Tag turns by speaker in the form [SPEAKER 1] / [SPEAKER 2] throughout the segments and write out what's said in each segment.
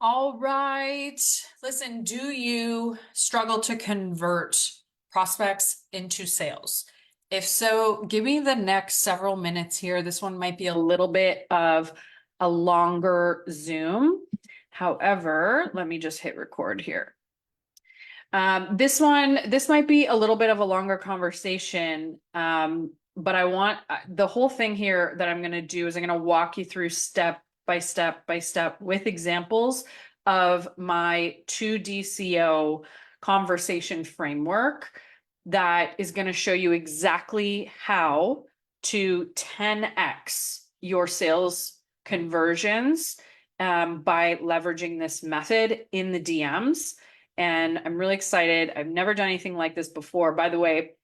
[SPEAKER 1] All right. Listen, do you struggle to convert prospects into sales? If so, give me the next several minutes here. This one might be a little bit of a longer Zoom. However, let me just hit record here. This might be a little bit of a longer conversation. But I want the whole thing here that I'm going to do is I'm going to walk you through step by step by step with examples of my 2DCO conversation framework that is going to show you exactly how to 10x your sales conversions by leveraging this method in the DMs. And I'm really excited. I've never done anything like this before. By the way,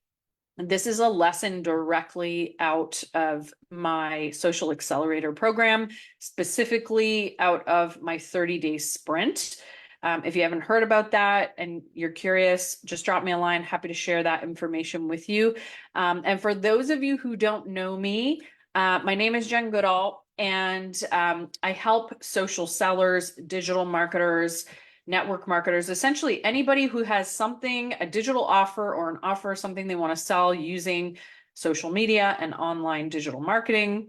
[SPEAKER 1] this is a lesson directly out of my Social Accelerator program, specifically out of my 30-day sprint. If you haven't heard about that and you're curious, just drop me a line. Happy to share that information with you. And for those of you who don't know me, my name is Jen Goodall, and I help social sellers, digital marketers, network marketers, essentially anybody who has something, a digital offer or an offer, something they want to sell using social media and online digital marketing.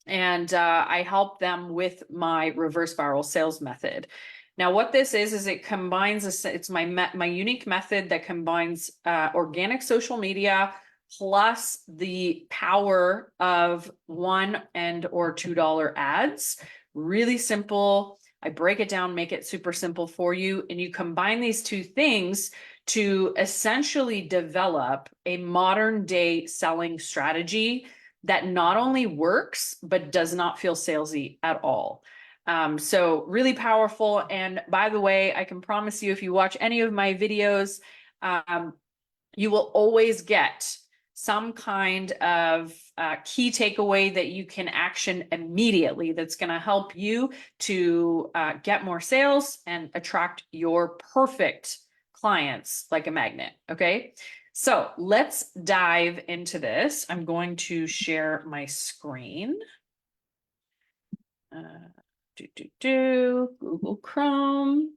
[SPEAKER 1] And I help them with my reverse viral sales method. Now, what this is it combines, it's my unique method that combines organic social media plus the power of $1 or $2 ads. Really simple. I break it down, make it super simple for you. And you combine these two things to essentially develop a modern day selling strategy that not only works, but does not feel salesy at all. So really powerful. And by the way, I can promise you, if you watch any of my videos, you will always get some kind of key takeaway that you can action immediately that's going to help you to get more sales and attract your perfect clients like a magnet. Okay. So let's dive into this. I'm going to share my screen. Google Chrome.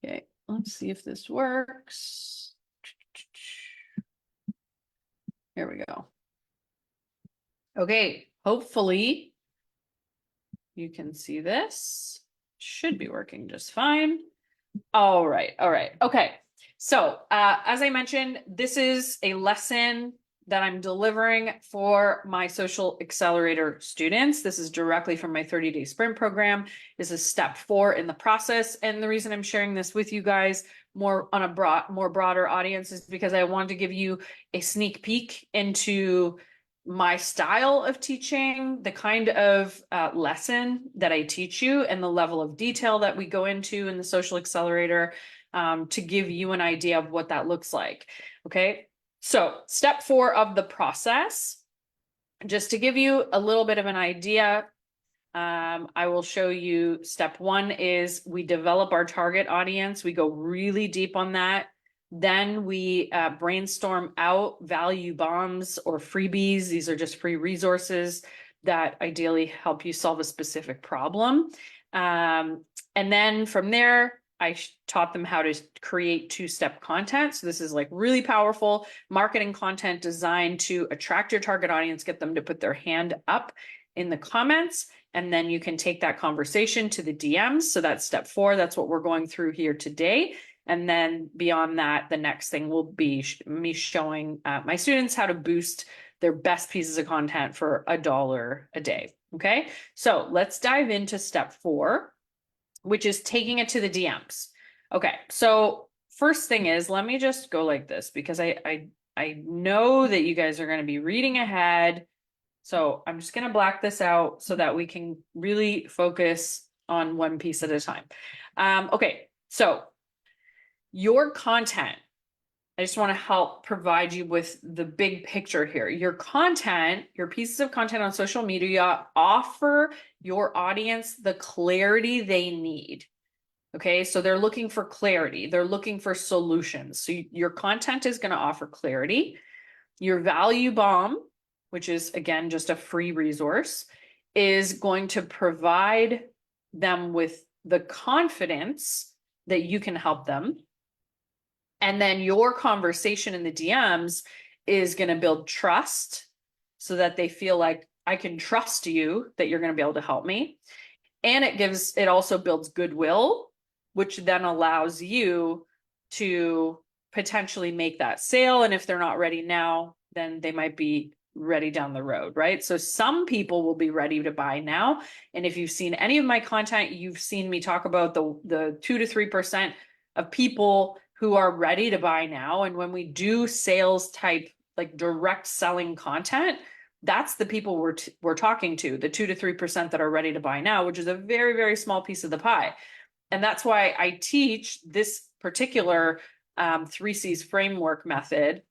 [SPEAKER 1] Okay, let's see if this works. Here we go. Okay, hopefully you can see this. Should be working just fine. All right. Okay. So as I mentioned, this is a lesson that I'm delivering for my Social Accelerator students. This is directly from my 30-day sprint program. This is step 4 in the process. And the reason I'm sharing this with you guys more on a more broader audience is because I wanted to give you a sneak peek into my style of teaching, the kind of lesson that I teach you, and the level of detail that we go into in the Social Accelerator to give you an idea of what that looks like. Okay, so step 4 of the process, just to give you a little bit of an idea, I will show you step 1 is we develop our target audience. We go really deep on that. Then we brainstorm out value bombs or freebies. These are just free resources that ideally help you solve a specific problem. And then from there, I taught them how to create 2-step content. So this is like really powerful marketing content designed to attract your target audience, get them to put their hand up in the comments, and then you can take that conversation to the DMs. So that's step 4. That's what we're going through here today. And then beyond that, the next thing will be me showing my students how to boost their best pieces of content for $1 a day. Okay, so let's dive into step 4, which is taking it to the DMs. Okay, so first thing is, let me just go like this because I know that you guys are going to be reading ahead. So I'm just going to black this out so that we can really focus on one piece at a time. Okay, so your content, I just want to help provide you with the big picture here. Your content, your pieces of content on social media offer your audience the clarity they need. Okay, so they're looking for clarity. They're looking for solutions. So your content is going to offer clarity. Your value bomb, which is again just a free resource, is going to provide them with the confidence that you can help them. And then your conversation in the DMs is going to build trust so that they feel like I can trust you, that you're going to be able to help me. And it also builds goodwill, which then allows you to potentially make that sale. And if they're not ready now, then they might be ready down the road, right? So some people will be ready to buy now. And if you've seen any of my content, you've seen me talk about the 2 to 3% of people who are ready to buy now. And when we do sales type, like direct selling content, that's the people we're talking to, the 2 to 3% that are ready to buy now, which is a very, very small piece of the pie. And that's why I teach this particular 3C's framework method,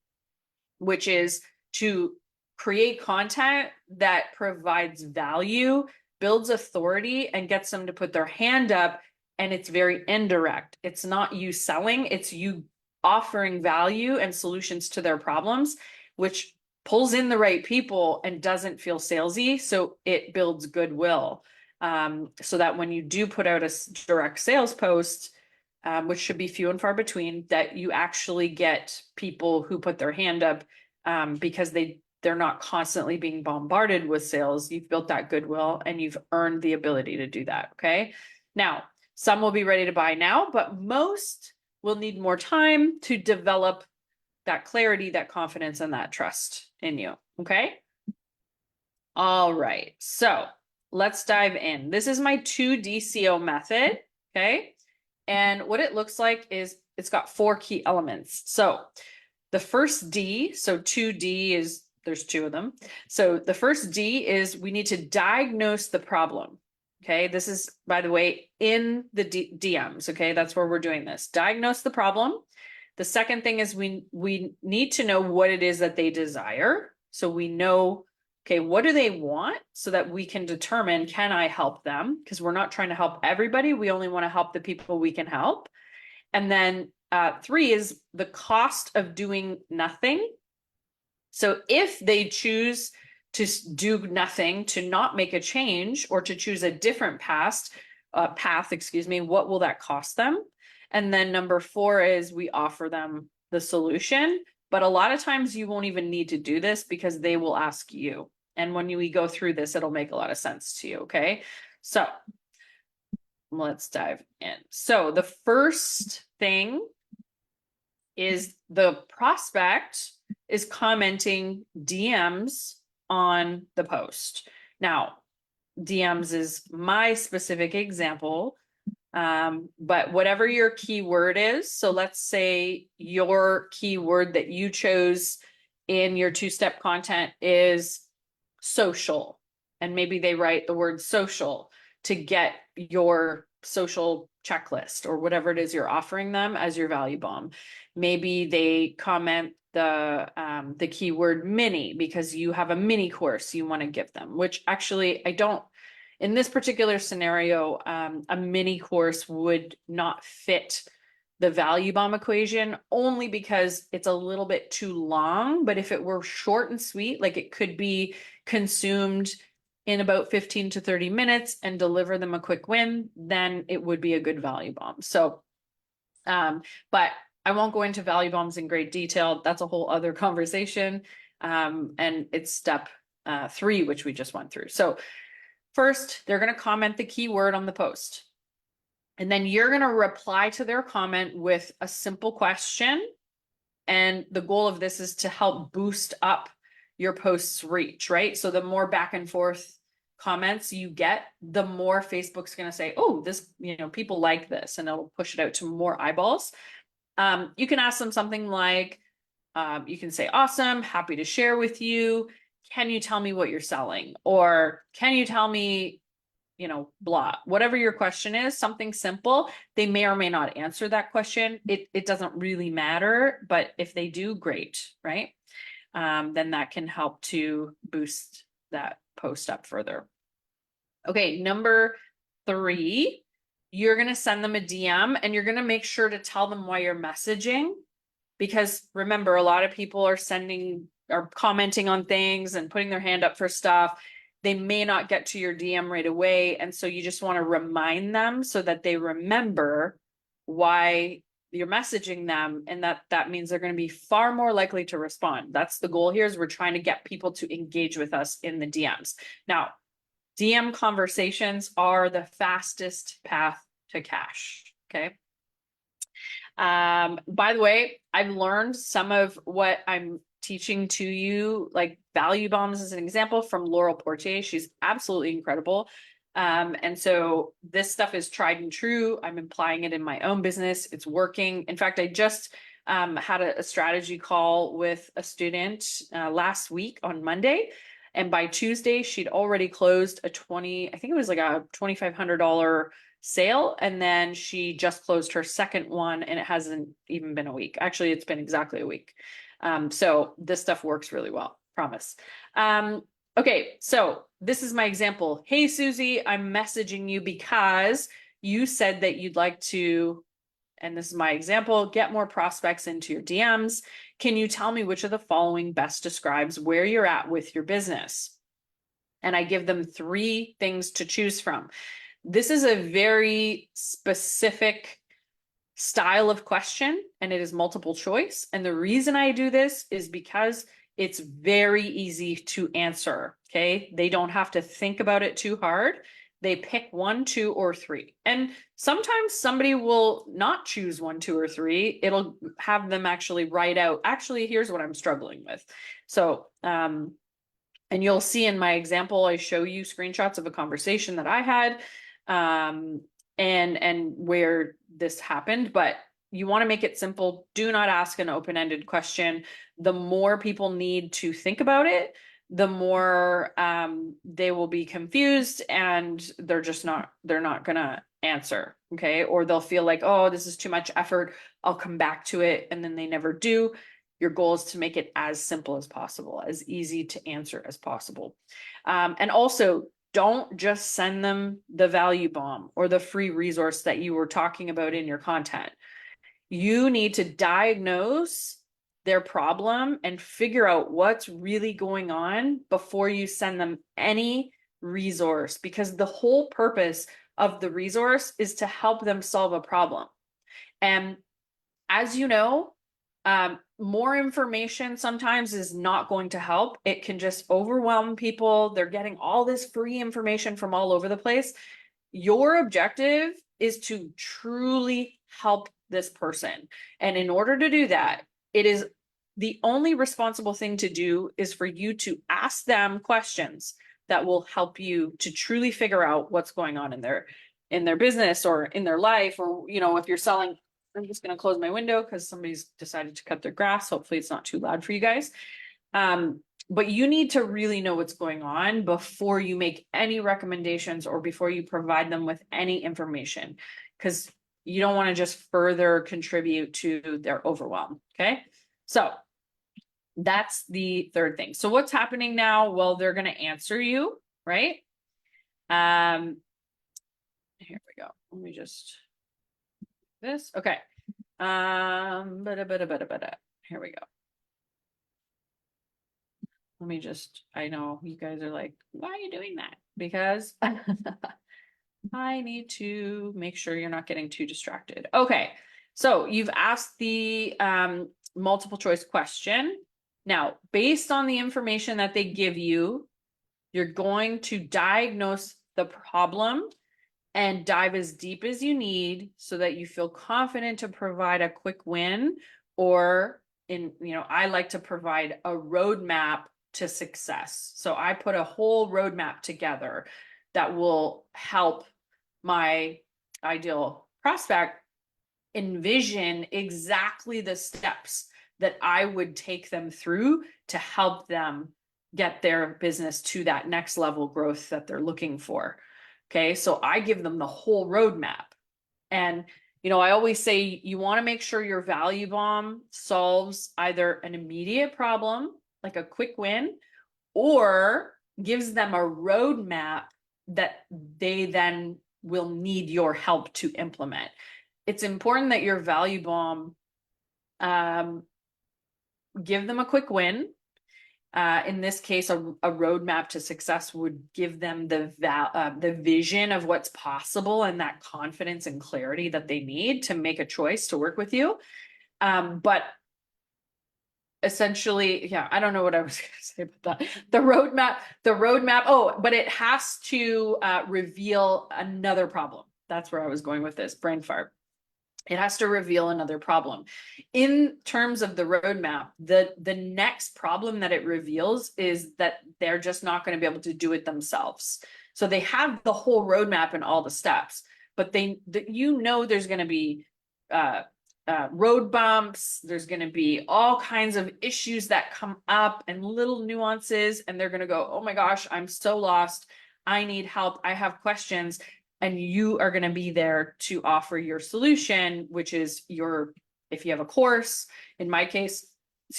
[SPEAKER 1] which is to create content that provides value, builds authority, and gets them to put their hand up. And it's very indirect. It's not you selling, it's you offering value and solutions to their problems, which pulls in the right people and doesn't feel salesy. So it builds goodwill. So that when you do put out a direct sales post, which should be few and far between, that you actually get people who put their hand up because they're not constantly being bombarded with sales. You've built that goodwill and you've earned the ability to do that. Okay. Now, some will be ready to buy now, but most will need more time to develop that clarity, that confidence, and that trust in you. Okay. All right. So let's dive in. This is my 2D SEO method. Okay. And what it looks like is it's got 4 key elements. So the first D, so 2D is, there's 2 of them. So the first D is we need to diagnose the problem. Okay, this is, by the way, in the DMs. Okay, that's where we're doing this. Diagnose the problem. The second thing is we need to know what it is that they desire. So we know, okay, what do they want so that we can determine, can I help them? Because we're not trying to help everybody. We only want to help the people we can help. And then 3 is the cost of doing nothing. So if they choose to do nothing, to not make a change, or to choose a different path, what will that cost them? And then number 4 is we offer them the solution. But a lot of times you won't even need to do this because they will ask you. And when we go through this, it'll make a lot of sense to you. Okay. So let's dive in. So the first thing is the prospect is commenting DMs on the post. Now, DMs is my specific example, but whatever your keyword is, so let's say your keyword that you chose in your 2-step content is social, and maybe they write the word social to get your social checklist or whatever it is you're offering them as your value bomb. Maybe they comment the keyword mini because you have a mini course you want to give them, which actually I don't, in this particular scenario, a mini course would not fit the value bomb equation only because it's a little bit too long. But if it were short and sweet, like it could be consumed in about 15 to 30 minutes and deliver them a quick win, then it would be a good value bomb. So, but I won't go into value bombs in great detail. That's a whole other conversation. And it's step 3, which we just went through. So first, they're going to comment the keyword on the post. And then you're going to reply to their comment with a simple question. And the goal of this is to help boost up your post's reach, right? So the more back and forth comments you get, the more Facebook's going to say, oh, this, people like this, and it'll push it out to more eyeballs. You can ask them something like, you can say, awesome, happy to share with you. Can you tell me what you're selling? Or can you tell me, blah, whatever your question is, something simple. They may or may not answer that question. It doesn't really matter, but if they do, great, right? Then that can help to boost that post up further. Okay, number 3, you're going to send them a DM and you're going to make sure to tell them why you're messaging. Because remember, a lot of people are commenting on things and putting their hand up for stuff. they may not get to your DM right away. And so you just want to remind them so that they remember why you're messaging them, and that means they're going to be far more likely to respond. That's the goal here, is we're trying to get people to engage with us in the DMs. Now, DM conversations are the fastest path to cash. Okay. By the way, I've learned some of what I'm teaching to you, like value bombs as an example, from Laurel Portier. She's absolutely incredible. And so this stuff is tried and true. I'm applying it in my own business. It's working. In fact, I just had a strategy call with a student last week on Monday. And by Tuesday, she'd already closed I think it was like a $2,500 sale. And then she just closed her second one, and it hasn't even been a week. Actually, it's been exactly a week. So this stuff works really well, promise. Okay, so this is my example. Hey, Susie, I'm messaging you because you said that you'd like to, and this is my example, get more prospects into your DMs. Can you tell me which of the following best describes where you're at with your business? And I give them 3 things to choose from. This is a very specific style of question, and it is multiple choice. And the reason I do this is because it's very easy to answer. Okay. They don't have to think about it too hard. They pick 1, 2, or 3. And sometimes somebody will not choose 1, 2, or 3. It'll have them actually write out, actually, here's what I'm struggling with. So, and you'll see in my example, I show you screenshots of a conversation that I had, and where this happened, but you want to make it simple. Do not ask an open-ended question. The more people need to think about it, the more they will be confused, and they're not gonna answer. Okay. Or they'll feel like, oh, this is too much effort, I'll come back to it, and then they never do. Your goal is to make it as simple as possible, as easy to answer as possible. And also, don't just send them the value bomb or the free resource that you were talking about in your content. You need to diagnose their problem and figure out what's really going on before you send them any resource, because the whole purpose of the resource is to help them solve a problem. And as you know, more information sometimes is not going to help. It can just overwhelm people. They're getting all this free information from all over the place. Your objective is to truly help this person. And in order to do that, it is the only responsible thing to do is for you to ask them questions that will help you to truly figure out what's going on in their business or in their life. Or, if you're selling, I'm just going to close my window because somebody's decided to cut their grass. Hopefully it's not too loud for you guys. But you need to really know what's going on before you make any recommendations or before you provide them with any information, because you don't want to just further contribute to their overwhelm. Okay. So that's the third thing. So what's happening now? Well, they're going to answer you, right? Here we go. Let me just this. Okay. Here we go. Let me just, I know you guys are like, why are you doing that? Because I need to make sure you're not getting too distracted. Okay. So you've asked the multiple choice question. Now, based on the information that they give you, you're going to diagnose the problem and dive as deep as you need so that you feel confident to provide a quick win, or I like to provide a roadmap to success. So I put a whole roadmap together that will help my ideal prospect envision exactly the steps that I would take them through to help them get their business to that next level growth that they're looking for. Okay, so I give them the whole roadmap. And, I always say you want to make sure your value bomb solves either an immediate problem, like a quick win, or gives them a roadmap that they then will need your help to implement. It's important that your value bomb give them a quick win, In this case, a roadmap to success would give them the vision of what's possible and that confidence and clarity that they need to make a choice to work with you. But essentially, yeah, I don't know what I was going to say about that. The roadmap. Oh, but it has to reveal another problem. That's where I was going with this brain fart. It has to reveal another problem. In terms of the roadmap, the next problem that it reveals is that they're just not going to be able to do it themselves. So they have the whole roadmap and all the steps, but there's going to be road bumps. There's going to be all kinds of issues that come up and little nuances, and they're going to go, oh my gosh, I'm so lost. I need help. I have questions. And you are going to be there to offer your solution, which is if you have a course, in my case,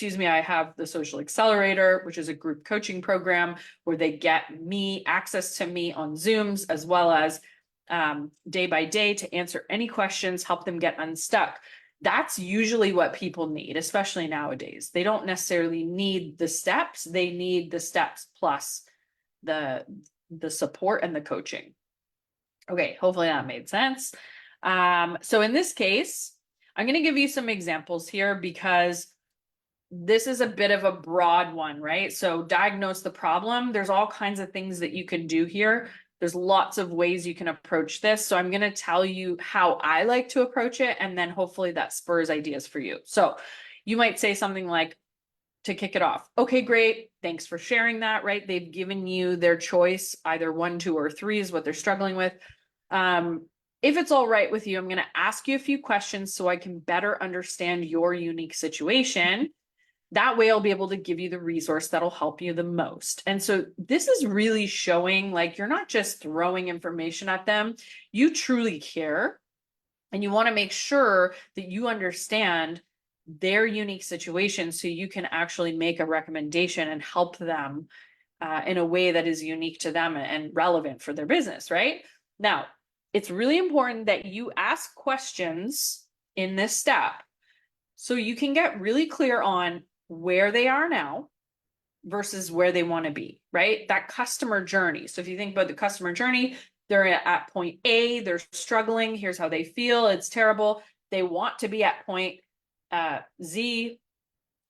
[SPEAKER 1] I have the Social Accelerator, which is a group coaching program where they get access to me on Zooms, as well as day by day to answer any questions, help them get unstuck. That's usually what people need, especially nowadays. They don't necessarily need the steps. They need the steps plus the support and the coaching. Okay, hopefully that made sense. So in this case, I'm going to give you some examples here because this is a bit of a broad one, right? So diagnose the problem. There's all kinds of things that you can do here. There's lots of ways you can approach this. So I'm going to tell you how I like to approach it, and then hopefully that spurs ideas for you. So you might say something like, to kick it off, okay, great. Thanks for sharing that, right? They've given you their choice, either 1, 2, or 3 is what they're struggling with. If it's all right with you, I'm going to ask you a few questions so I can better understand your unique situation. That way I'll be able to give you the resource that'll help you the most. And so this is really showing like you're not just throwing information at them, you truly care. And you want to make sure that you understand their unique situation so you can actually make a recommendation and help them in a way that is unique to them and relevant for their business, right? Now, it's really important that you ask questions in this step so you can get really clear on where they are now versus where they want to be, right? That customer journey. So if you think about the customer journey, they're at point A, they're struggling. Here's how they feel. It's terrible. They want to be at point Z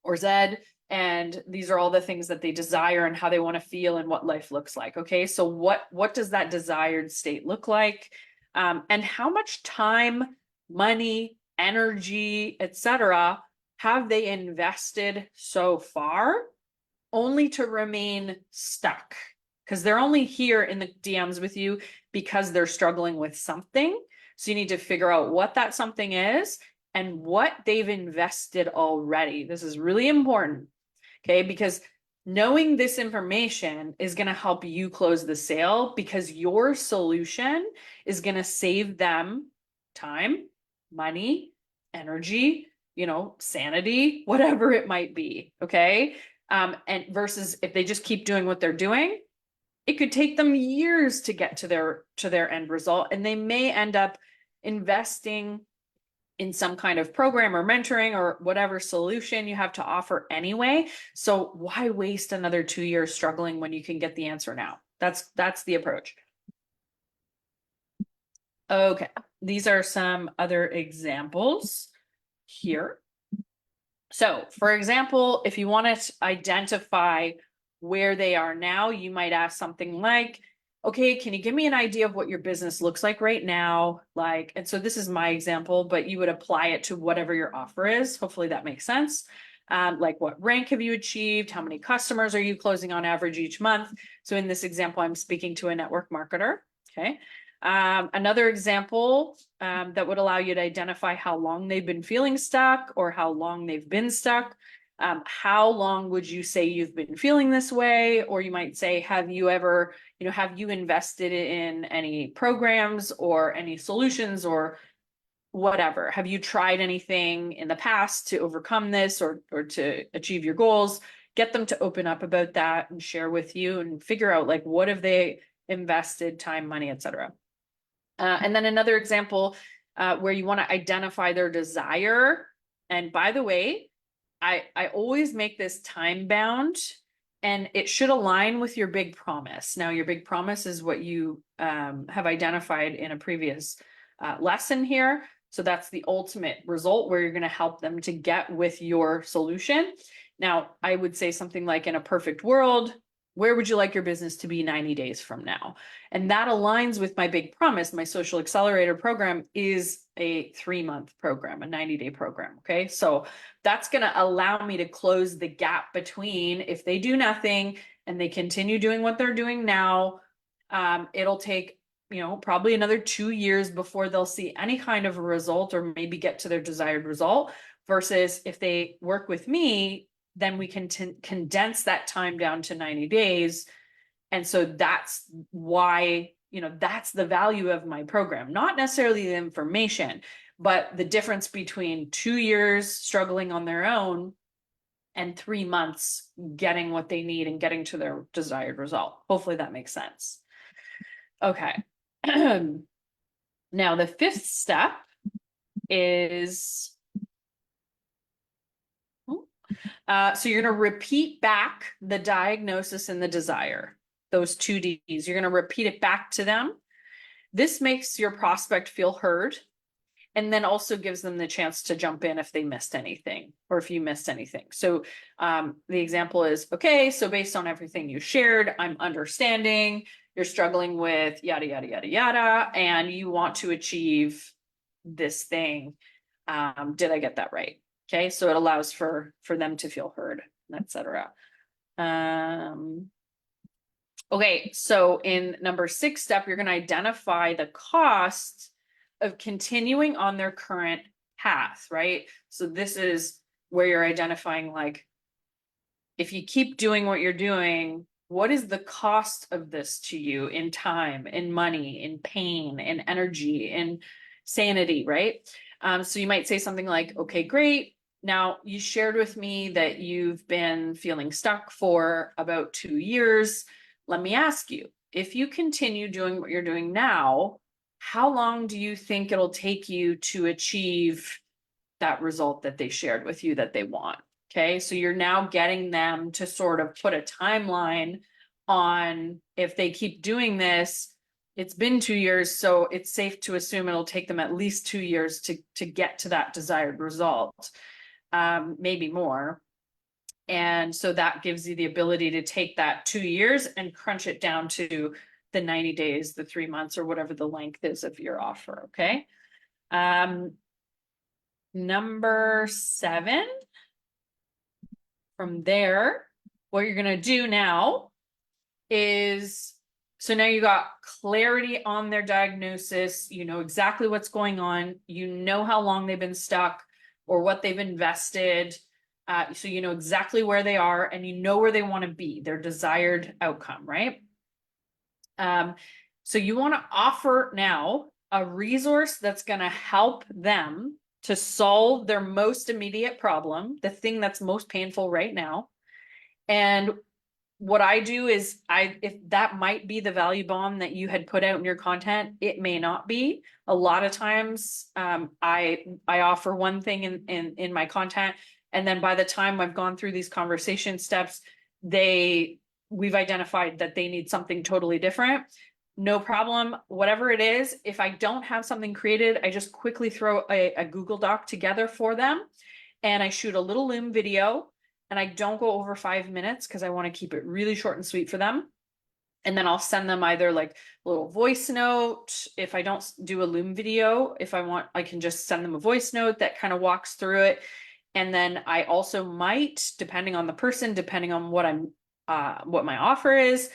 [SPEAKER 1] or Z. And these are all the things that they desire and how they want to feel and what life looks like. Okay. So what does that desired state look like? And how much time, money, energy, etc., have they invested so far only to remain stuck? Because they're only here in the DMs with you because they're struggling with something. So you need to figure out what that something is and what they've invested already. This is really important, okay? Because knowing this information is going to help you close the sale because your solution is going to save them time, money, energy, sanity, whatever it might be, okay? And versus if they just keep doing what they're doing, it could take them years to get to their end result, and they may end up investing in some kind of program or mentoring or whatever solution you have to offer anyway. So why waste another 2 years struggling when you can get the answer now? That's the approach. Okay, these are some other examples here. So for example, if you want to identify where they are now, you might ask something like, okay, can you give me an idea of what your business looks like right now? And so this is my example, but you would apply it to whatever your offer is. Hopefully that makes sense. Like what rank have you achieved? How many customers are you closing on average each month? So in this example, I'm speaking to a network marketer. Okay. Another example that would allow you to identify how long they've been feeling stuck or how long they've been stuck. How long would you say you've been feeling this way? Or you might say, have you ever, have you invested in any programs or any solutions or whatever? Have you tried anything in the past to overcome this or to achieve your goals? Get them to open up about that and share with you and figure out like, what have they invested time, money, etc. And then another example where you want to identify their desire. And by the way, I always make this time bound and it should align with your big promise. Now, your big promise is what you have identified in a previous lesson here. So that's the ultimate result where you're going to help them to get with your solution. Now, I would say something like, in a perfect world, where would you like your business to be 90 days from now? And that aligns with my big promise. My social accelerator program is a 3-month program, a 90-day program. Okay. So that's going to allow me to close the gap between, if they do nothing and they continue doing what they're doing now, it'll take, probably another 2 years before they'll see any kind of a result or maybe get to their desired result. Versus if they work with me, then we can condense that time down to 90 days. And so that's why, that's the value of my program, not necessarily the information, but the difference between 2 years struggling on their own and 3 months getting what they need and getting to their desired result. Hopefully that makes sense. Okay. Now, the 5th step is, so you're going to repeat back the diagnosis and the desire, those 2 Ds. You're going to repeat it back to them. This makes your prospect feel heard, and then also gives them the chance to jump in if they missed anything or if you missed anything. So the example is, okay, so based on everything you shared, I'm understanding you're struggling with yada, yada, yada, yada, and you want to achieve this thing. Did I get that right? Okay, so it allows for them to feel heard, etc. Okay, so in number 6 step, you're going to identify the cost of continuing on their current path, right? So this is where you're identifying, like, if you keep doing what you're doing, what is the cost of this to you in time, in money, in pain, in energy, in sanity, right? So you might say something like, okay, great. Now you shared with me that you've been feeling stuck for about 2 years. Let me ask you, if you continue doing what you're doing now, how long do you think it'll take you to achieve that result that they shared with you that they want? Okay, so you're now getting them to sort of put a timeline on, if they keep doing this, it's been 2 years, so it's safe to assume it'll take them at least 2 years to get to that desired result, maybe more. And so that gives you the ability to take that 2 years and crunch it down to the 90 days, the 3 months, or whatever the length is of your offer. Okay. Number 7. From there, what you're going to do now is, so now you got clarity on their diagnosis. You know exactly what's going on. You know how long they've been stuck or what they've invested. So you know exactly where they are and you know where they want to be, their desired outcome, right? So you want to offer now a resource that's going to help them to solve their most immediate problem, the thing that's most painful right now. And what I do is, if that might be the value bomb that you had put out in your content, it may not be. A lot of times, I offer one thing in my content, and then by the time I've gone through these conversation steps, we've identified that they need something totally different. No problem. Whatever it is, if I don't have something created, I just quickly throw a Google Doc together for them, and I shoot a little Loom video, and I don't go over 5 minutes because I want to keep it really short and sweet for them. And then I'll send them either like a little voice note. If I don't do a Loom video, if I want, I can just send them a voice note that kind of walks through it. And then I also might, depending on the person, depending on what my offer is,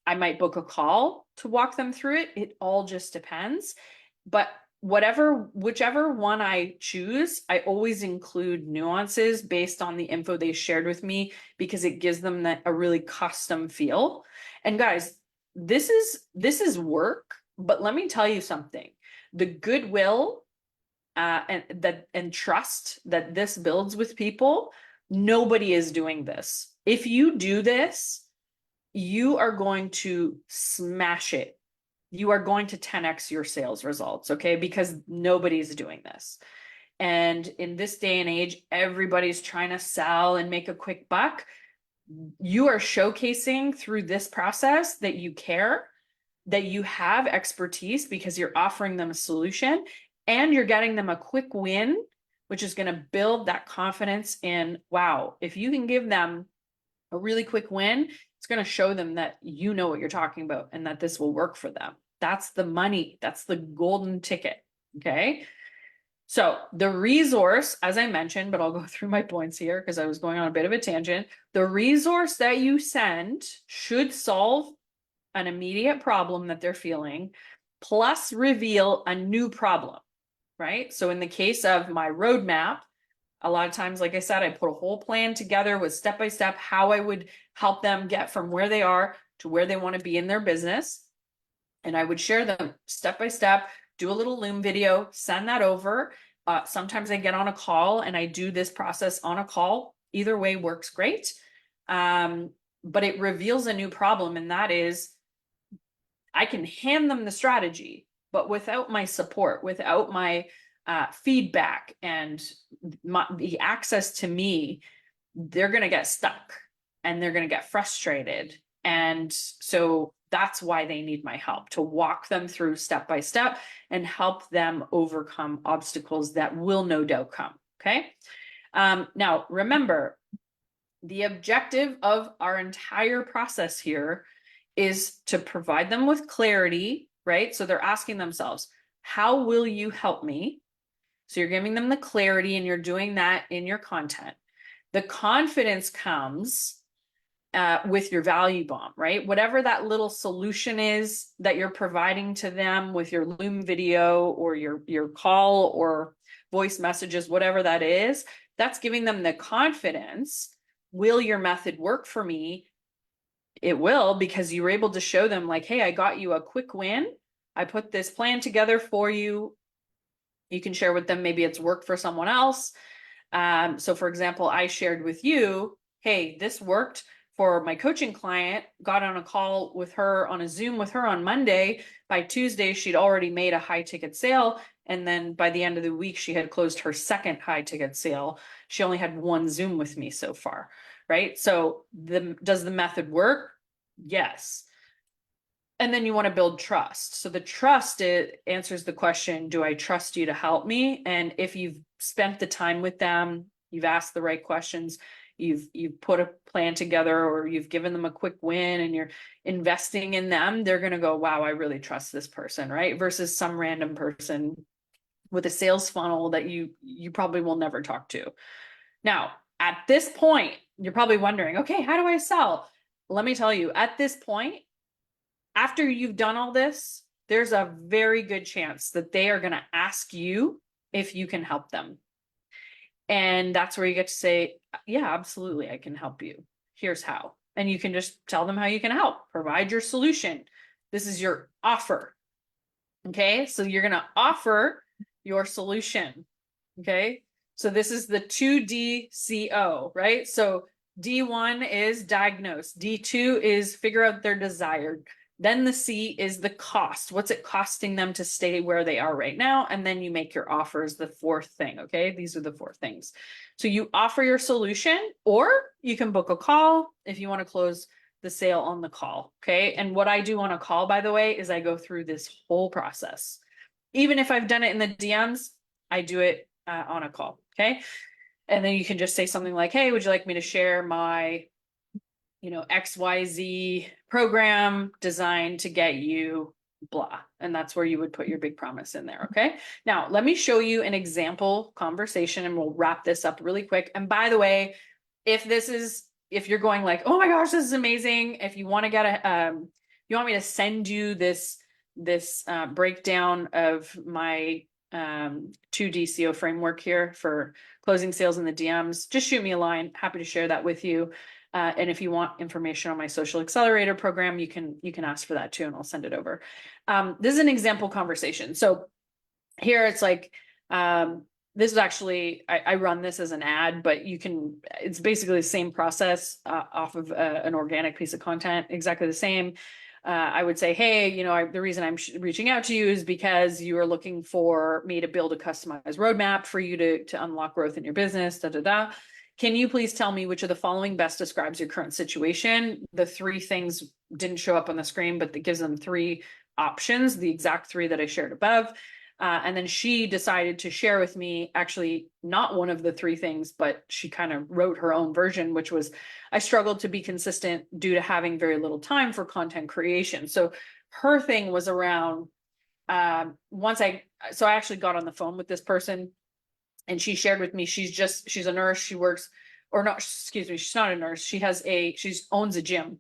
[SPEAKER 1] I might book a call to walk them through it. It all just depends. But whichever one I choose, I always include nuances based on the info they shared with me, because it gives them a really custom feel. And guys, this is work, but let me tell you something. The goodwill and trust that this builds with people, nobody is doing this. If you do this, you are going to smash it. You are going to 10x your sales results, okay? Because nobody's doing this. And in this day and age, everybody's trying to sell and make a quick buck.
[SPEAKER 2] you are showcasing through this process that you care, that you have expertise because you're offering them a solution and you're getting them a quick win, which is going to build that confidence in, wow, if you can give them a really quick win, it's going to show them that you know what you're talking about and that this will work for them. That's the money. That's the golden ticket. Okay. So the resource, as I mentioned, but I'll go through my points here because I was going on a bit of a tangent. The resource that you send should solve an immediate problem that they're feeling, plus reveal a new problem, right? So in the case of my roadmap, a lot of times, like I said, I put a whole plan together with step by step how I would help them get from where they are to where they want to be in their business. And I would share them step by step, do a little Loom video, send that over. Sometimes I get on a call and I do this process on a call. Either way works great. But it reveals a new problem, and that is I can hand them the strategy, but without my support, without my feedback and the access to me, they're going to get stuck and they're going to get frustrated. And so that's why they need my help, to walk them through step by step and help them overcome obstacles that will no doubt come. Okay. Now, remember, the objective of our entire process here is to provide them with clarity, right? So they're asking themselves, how will you help me? So you're giving them the clarity and you're doing that in your content. The confidence comes with your value bomb, right? Whatever that little solution is that you're providing to them with your Loom video or your call or voice messages, whatever that is, that's giving them the confidence. Will your method work for me? It will, because you were able to show them like, hey, I got you a quick win. I put this plan together for you. You can share with them, maybe it's worked for someone else. So for example, I shared with you, hey, this worked for my coaching client, got on a call with her on a Zoom with her on Monday. By Tuesday, she'd already made a high ticket sale. And then by the end of the week, she had closed her second high ticket sale. She only had one Zoom with me so far, right? So does the method work? Yes. And then you want to build trust. So the trust, it answers the question, do I trust you to help me? And if you've spent the time with them, you've asked the right questions, you've put a plan together, or you've given them a quick win and you're investing in them, they're going to go, wow, I really trust this person, right? Versus some random person with a sales funnel that you probably will never talk to. Now, at this point, you're probably wondering, okay, how do I sell? Let me tell you, at this point, after you've done all this, there's a very good chance that they are going to ask you if you can help them. And that's where you get to say, yeah, absolutely, I can help you. Here's how. And you can just tell them how you can help, provide your solution. This is your offer. Okay. So you're going to offer your solution. Okay. So this is the 2DCO, right? So D1 is diagnose. D2 is figure out their desired. Then the C is the cost. What's it costing them to stay where they are right now? And then you make your offers, the fourth thing. Okay. These are the four things. So you offer your solution, or you can book a call if you want to close the sale on the call. Okay. And what I do on a call, by the way, is I go through this whole process. Even if I've done it in the DMs, I do it on a call. Okay. And then you can just say something like, hey, would you like me to share my, XYZ program designed to get you blah. And that's where you would put your big promise in there. Okay. Now let me show you an example conversation and we'll wrap this up really quick. And by the way, if you're going like, oh my gosh, this is amazing. If you want to get you want me to send you this breakdown of my 2DCO framework here for closing sales in the DMs, just shoot me a line. Happy to share that with you. And if you want information on my social accelerator program, you can ask for that too, and I'll send it over. This is an example conversation. So here it's like, this is actually, I run this as an ad, but it's basically the same process off of an organic piece of content, exactly the same. I would say, hey, the reason I'm reaching out to you is because you are looking for me to build a customized roadmap for you to unlock growth in your business, da, da, da. Can you please tell me which of the following best describes your current situation? The three things didn't show up on the screen, but that gives them three options, the exact three that I shared above. And then she decided to share with me actually not one of the three things, but she kind of wrote her own version, which was I struggled to be consistent due to having very little time for content creation. So her thing was around I actually got on the phone with this person and she shared with me she's a nurse, she works, or not, excuse me, she's not a nurse, she owns a gym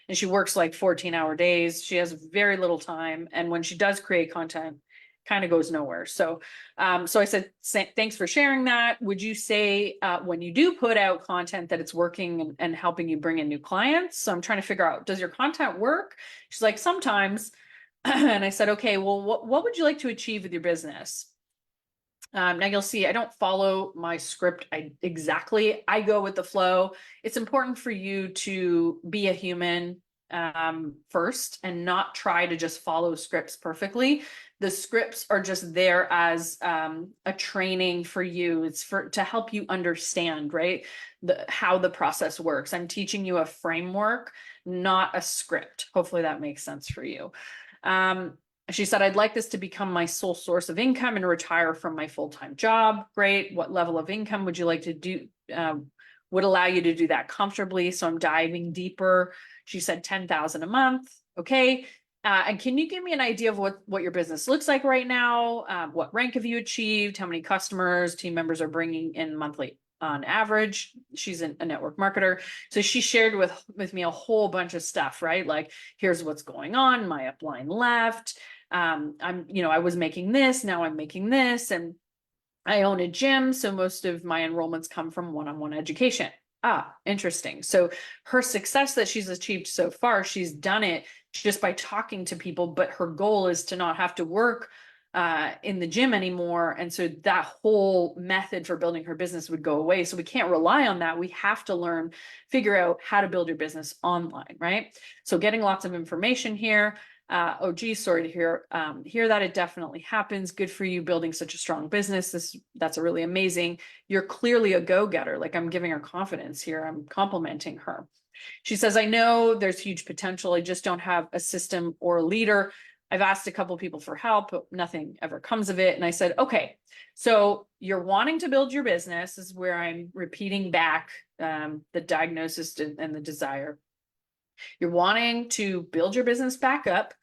[SPEAKER 2] and she works like 14-hour days. She has very little time, and when she does create content, kind of goes nowhere. So I said, thanks for sharing that. Would you say when you do put out content that it's working and helping you bring in new clients? So I'm trying to figure out, does your content work? She's like, sometimes. And I said, okay, well, what would you like to achieve with your business? Now you'll see I don't follow my script exactly. I go with the flow. It's important for you to be a human first and not try to just follow scripts perfectly. The scripts are just there as a training for you. It's to help you understand, right? How the process works. I'm teaching you a framework, not a script. Hopefully that makes sense for you. She said, I'd like this to become my sole source of income and retire from my full-time job. Great. What level of income would you like to do? Would allow you to do that comfortably. So I'm diving deeper. She said 10,000 a month. Okay. And can you give me an idea of what your business looks like right now? What rank have you achieved? How many customers, team members are bringing in monthly on average? She's a network marketer. So she shared with me a whole bunch of stuff, right? Like, here's what's going on. My upline left. I was making this, now I'm making this, and I own a gym. So most of my enrollments come from one-on-one education. Interesting. So her success that she's achieved so far, she's done it just by talking to people, but her goal is to not have to work in the gym anymore. And so that whole method for building her business would go away. So we can't rely on that. We have to figure out how to build your business online, right? So getting lots of information here. Oh, geez, sorry to hear that. It definitely happens. Good for you building such a strong business. That's a really amazing. You're clearly a go-getter. Like, I'm giving her confidence here. I'm complimenting her. She says, I know there's huge potential. I just don't have a system or a leader. I've asked a couple of people for help, but nothing ever comes of it. And I said, okay, so you're wanting to build your business. This is where I'm repeating back the diagnosis and the desire. You're wanting to build your business back up,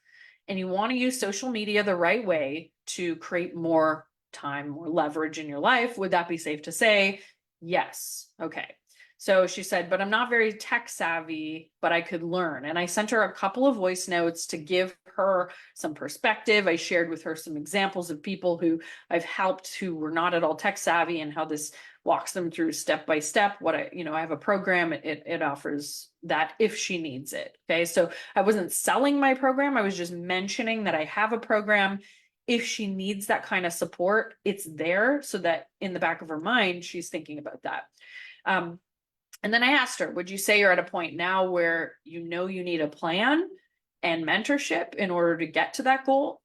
[SPEAKER 2] and you want to use social media the right way to create more time, more leverage in your life. Would that be safe to say? Yes. Okay. So she said, but I'm not very tech savvy, but I could learn. And I sent her a couple of voice notes to give her some perspective. I shared with her some examples of people who I've helped who were not at all tech savvy and how this walks them through step by step. I have a program, it offers that if she needs it. Okay. So I wasn't selling my program. I was just mentioning that I have a program. If she needs that kind of support, it's there so that in the back of her mind, she's thinking about that. And then I asked her, would you say you're at a point now where you know you need a plan and mentorship in order to get to that goal?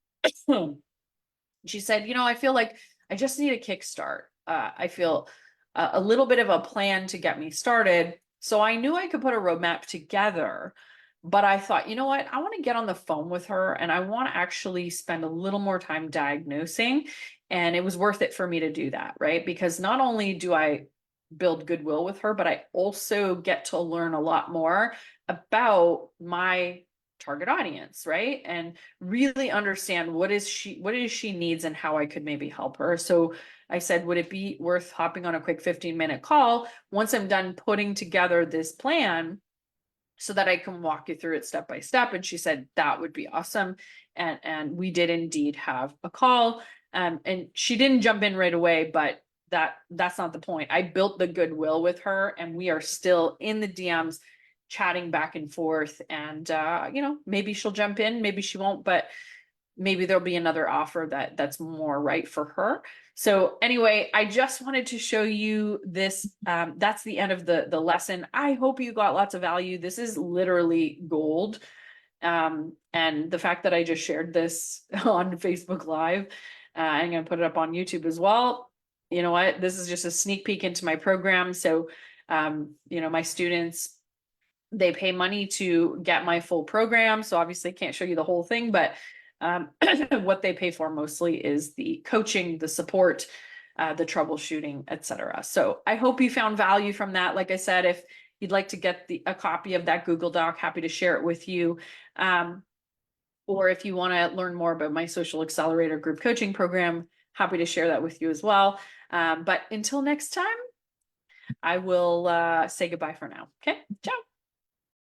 [SPEAKER 2] She said, I feel like I just need a kickstart. I feel a little bit of a plan to get me started. So I knew I could put a roadmap together, but I thought, you know what? I want to get on the phone with her and I want to actually spend a little more time diagnosing. And it was worth it for me to do that, right? Because not only do I build goodwill with her, but I also get to learn a lot more about my target audience, right? And really understand what is she needs and how I could maybe help her. So I said, would it be worth hopping on a quick 15-minute call once I'm done putting together this plan so that I can walk you through it step by step? And she said, that would be awesome. And we did indeed have a call. And she didn't jump in right away, but that's not the point. I built the goodwill with her and we are still in the DMs chatting back and forth. And maybe she'll jump in, maybe she won't, but maybe there'll be another offer that's more right for her. So anyway, I just wanted to show you this. That's the end of the lesson. I hope you got lots of value. This is literally gold. And the fact that I just shared this on Facebook Live, I'm going to put it up on YouTube as well. You know what? This is just a sneak peek into my program. So You know, my students, they pay money to get my full program. So obviously can't show you the whole thing, but what they pay for mostly is the coaching, the support, the troubleshooting, etc. So I hope you found value from that. Like I said, if you'd like to get a copy of that Google Doc, happy to share it with you. Or if you want to learn more about my Social Accelerator group coaching program, happy to share that with you as well. But until next time, I will say goodbye for now. Okay, ciao.